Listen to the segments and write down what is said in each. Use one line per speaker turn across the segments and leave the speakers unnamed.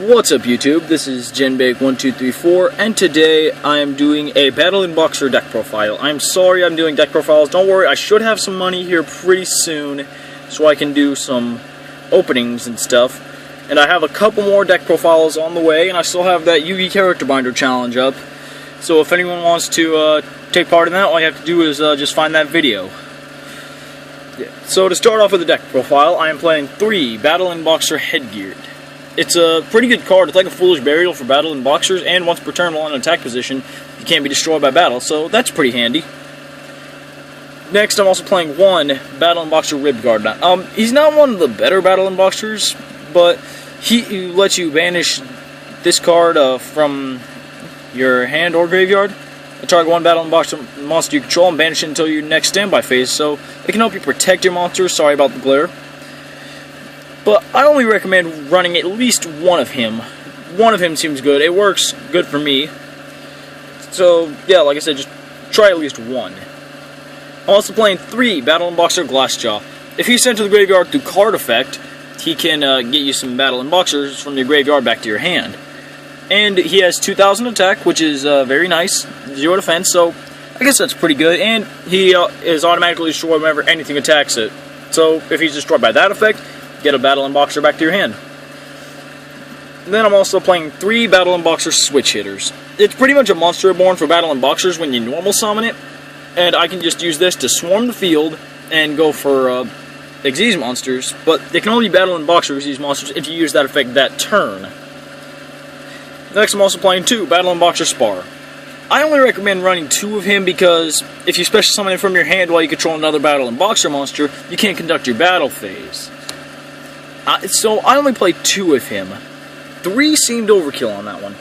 What's up YouTube, this is GenBake1234 and today I am doing a Battlin Boxer deck profile. I'm sorry I'm doing deck profiles, don't worry, I should have some money here pretty soon so I can do some openings and stuff. And I have a couple more deck profiles on the way, and I still have that Yugi Character Binder challenge up. So if anyone wants to take part in that, all you have to do is just find that video. So to start off with the deck profile, I am playing 3 Battlin Boxer Headgeared. It's a pretty good card. It's like a Foolish Burial for Battlin Boxers, and once per turn while in an attack position, you can't be destroyed by battle, so that's pretty handy. Next, I'm also playing 1 Battlin Boxer Ribguard. He's not one of the better Battlin Boxers, but he lets you banish this card from your hand or graveyard. Target 1 Battlin Boxer monster you control and banish it until your next standby phase, so it can help you protect your monsters. Sorry about the glare. But I only recommend running at least one of him. One of him seems good. It works good for me. So, yeah, like I said, just try at least one. I'm also playing 3 Battlin Boxer Glassjaw. If he's sent to the graveyard through card effect, he can get you some Battlin Boxers from your graveyard back to your hand. And he has 2,000 attack, which is very nice. 0 defense, so I guess that's pretty good. And he is automatically destroyed whenever anything attacks it. So if he's destroyed by that effect, get a Battlin Boxer back to your hand. And then I'm also playing 3 Battlin Boxer Switch Hitters. It's pretty much a monster reborn for Battlin Boxers when you normal summon it, and I can just use this to swarm the field and go for Xyz monsters, but they can only be Battlin Boxer Xyz monsters if you use that effect that turn. Next I'm also playing 2 Battlin Boxer Spar. I only recommend running 2 of him because if you special summon it from your hand while you control another Battlin Boxer monster, you can't conduct your battle phase. So I only played 2 of him. 3 seemed overkill on that one.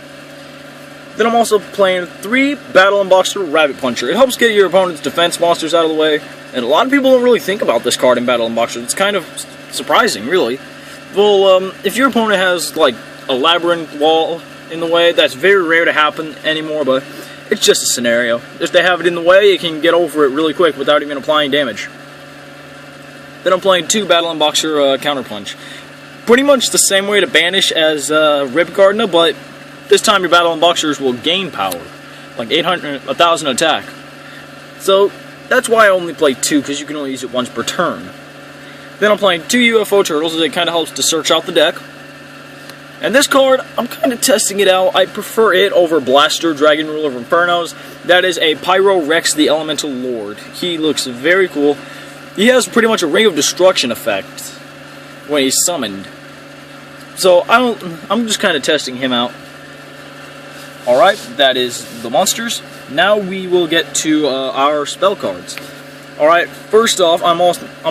Then I'm also playing 3 Battlin Boxer Rabbit Puncher. It helps get your opponent's defense monsters out of the way, and a lot of people don't really think about this card in Battlin Boxer. It's kind of surprising, really. Well, if your opponent has, like, a labyrinth wall in the way, that's very rare to happen anymore, but it's just a scenario. If they have it in the way, you can get over it really quick without even applying damage. Then I'm playing 2 Battlin Boxer Counterpunch. Pretty much the same way to banish as Ribguard, but this time your Battlin Boxers will gain power, like 1,000 attack. So that's why I only play 2, because you can only use it once per turn. Then I'm playing 2 UFO Turtles, as it kind of helps to search out the deck. And this card, I'm kind of testing it out. I prefer it over Blaster, Dragon Ruler of Infernos. That is a Pyro Rex the Elemental Lord. He looks very cool. He has pretty much a Ring of Destruction effect when he's summoned. So I'm just kind of testing him out. Alright, that is the monsters. Now we will get to our spell cards. Alright, first off, I'm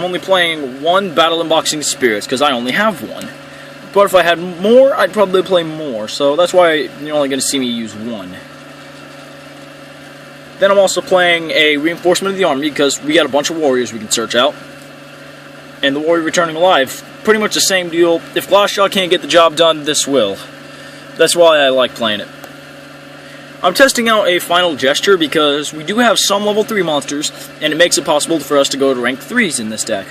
only playing 1 Battlin Boxing Spirits, because I only have 1. But if I had more, I'd probably play more, so that's why you're only going to see me use 1. Then I'm also playing a Reinforcement of the Army, because we got a bunch of warriors we can search out. And the warrior returning alive, pretty much the same deal. If Glassjaw can't get the job done, this will. That's why I like playing it. I'm testing out a Final Gesture because we do have some level 3 monsters, and it makes it possible for us to go to rank 3s in this deck.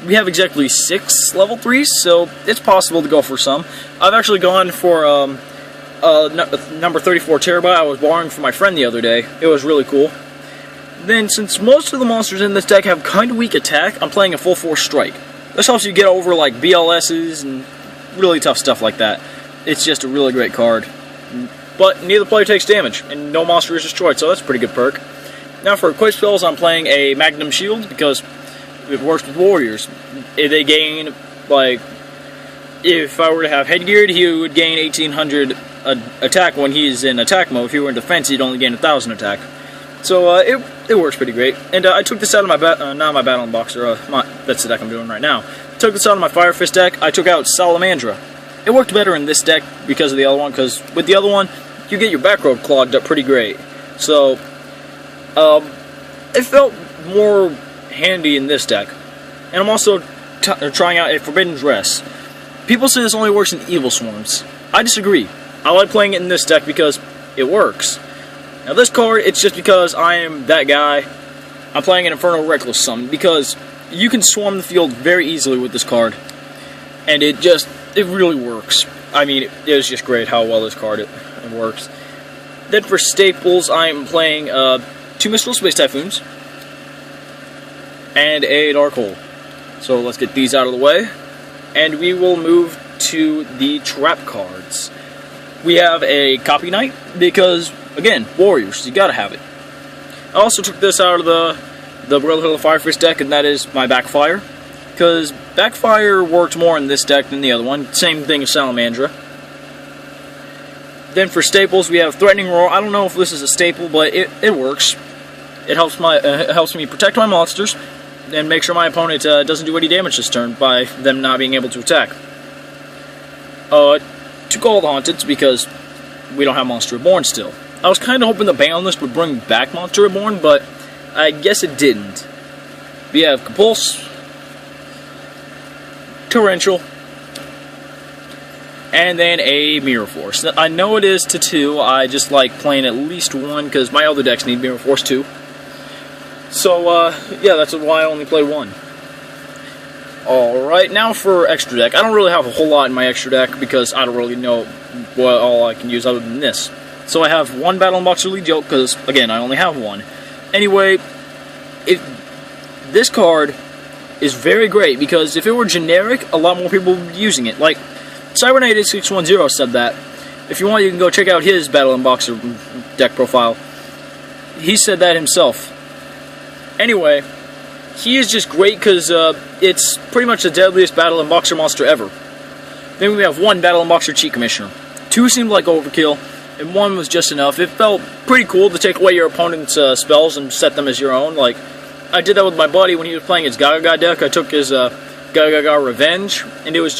We have exactly 6 level 3s, so it's possible to go for some. I've actually gone for number 34 Terabyte. I was borrowing from my friend the other day. It was really cool. Then, since most of the monsters in this deck have kind of weak attack, I'm playing a Full Force Strike. This helps you get over like BLSs and really tough stuff like that. It's just a really great card. But neither player takes damage, and no monster is destroyed, so that's a pretty good perk. Now for quick spells, I'm playing a Magnum Shield, because it works with warriors. If they gain, like, if I were to have Headgeared, he would gain 1,800 attack when he's in attack mode. If he were in defense, he'd only gain 1,000 attack. So it works pretty great. And I took this out of my not my Battlin Boxer. That's the deck I'm doing right now. Took this out of my Fire Fist deck. I took out Salamandra. It worked better in this deck because of the other one. Because with the other one, you get your back row clogged up pretty great. So it felt more handy in this deck. And I'm also trying out a Forbidden Dress. People say this only works in Evil Swarms. I disagree. I like playing it in this deck because it works. Now this card, it's just because I am that guy. I'm playing an Infernal Reckless Summon because you can swarm the field very easily with this card. And it it really works. I mean, it is just great how well this card it works. Then for staples, I'm playing 2 Mystical Space Typhoons and a Dark Hole. So let's get these out of the way, and we will move to the trap cards. We have a Copy Knight because, again, Warriors, you gotta have it. I also took this out of the Brotherhood of the Fire Fist deck, and that is my Backfire, because Backfire worked more in this deck than the other one. Same thing as Salamandra. Then for staples, we have Threatening Roar. I don't know if this is a staple, but it works. It helps me protect my monsters and make sure my opponent doesn't do any damage this turn by them not being able to attack. Took all the Haunteds because we don't have Monster Reborn still. I was kind of hoping the ban on this would bring back Monster Reborn, but I guess it didn't. We have Compulse, Torrential, and then a Mirror Force. I know it is to 2, I just like playing at least 1 because my other decks need Mirror Force 2. So, yeah, that's why I only play 1. Alright, now for extra deck. I don't really have a whole lot in my extra deck because I don't really know what all I can use other than this. So I have 1 Battlin Boxer Lead Joke because, again, I only have 1. Anyway, this card is very great because if it were generic, a lot more people would be using it. Like, Cybernate8610 said that. If you want, you can go check out his Battlin Boxer deck profile. He said that himself. Anyway, he is just great because it's pretty much the deadliest Battlin Boxer monster ever. Then we have 1 Battlin Boxer Cheat Commissioner. 2 seemed like overkill, and 1 was just enough. It felt pretty cool to take away your opponent's spells and set them as your own. Like, I did that with my buddy when he was playing his Gaga deck. I took his Gaga Revenge, and it was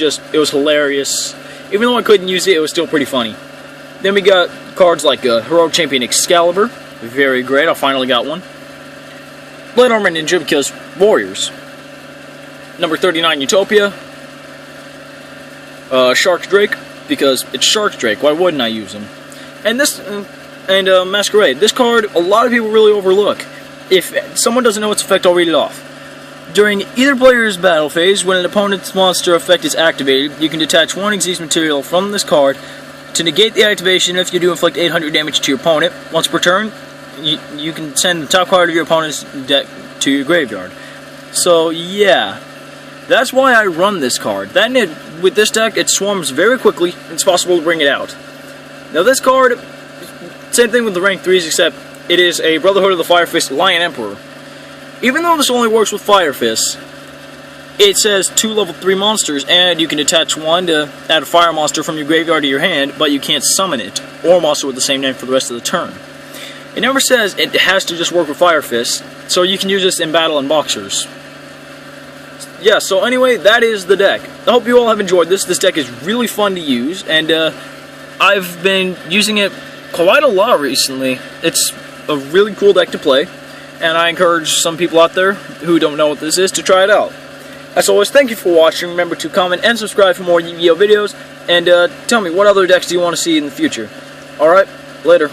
hilarious. Even though I couldn't use it, it was still pretty funny. Then we got cards like Heroic Champion Excalibur. Very great, I finally got one. Blade Armor Ninja because Warriors. Number 39 Utopia. Shark Drake because it's Shark Drake. Why wouldn't I use him? And Masquerade. This card a lot of people really overlook. If someone doesn't know its effect, I'll read it off. During either player's battle phase, when an opponent's monster effect is activated, you can detach 1 Xyz material from this card to negate the activation if you do inflict 800 damage to your opponent. Once per turn, you can send the top card of your opponent's deck to your graveyard. So, yeah. That's why I run this card. With this deck, it swarms very quickly, and it's possible to bring it out. Now this card, same thing with the rank 3s, except it is a Brotherhood of the Fire Fist Lion Emperor. Even though this only works with Fire Fists, it says 2 level 3 monsters, and you can attach 1 to add a fire monster from your graveyard to your hand, but you can't summon it, or a monster with the same name for the rest of the turn. It never says it has to just work with Fire Fists, so you can use this in Battlin Boxers. Yeah, so anyway, that is the deck. I hope you all have enjoyed this. This deck is really fun to use, and I've been using it quite a lot recently. It's a really cool deck to play, and I encourage some people out there who don't know what this is to try it out. As always, thank you for watching. Remember to comment and subscribe for more Yu-Gi-Oh videos, and tell me what other decks do you want to see in the future. Alright, later.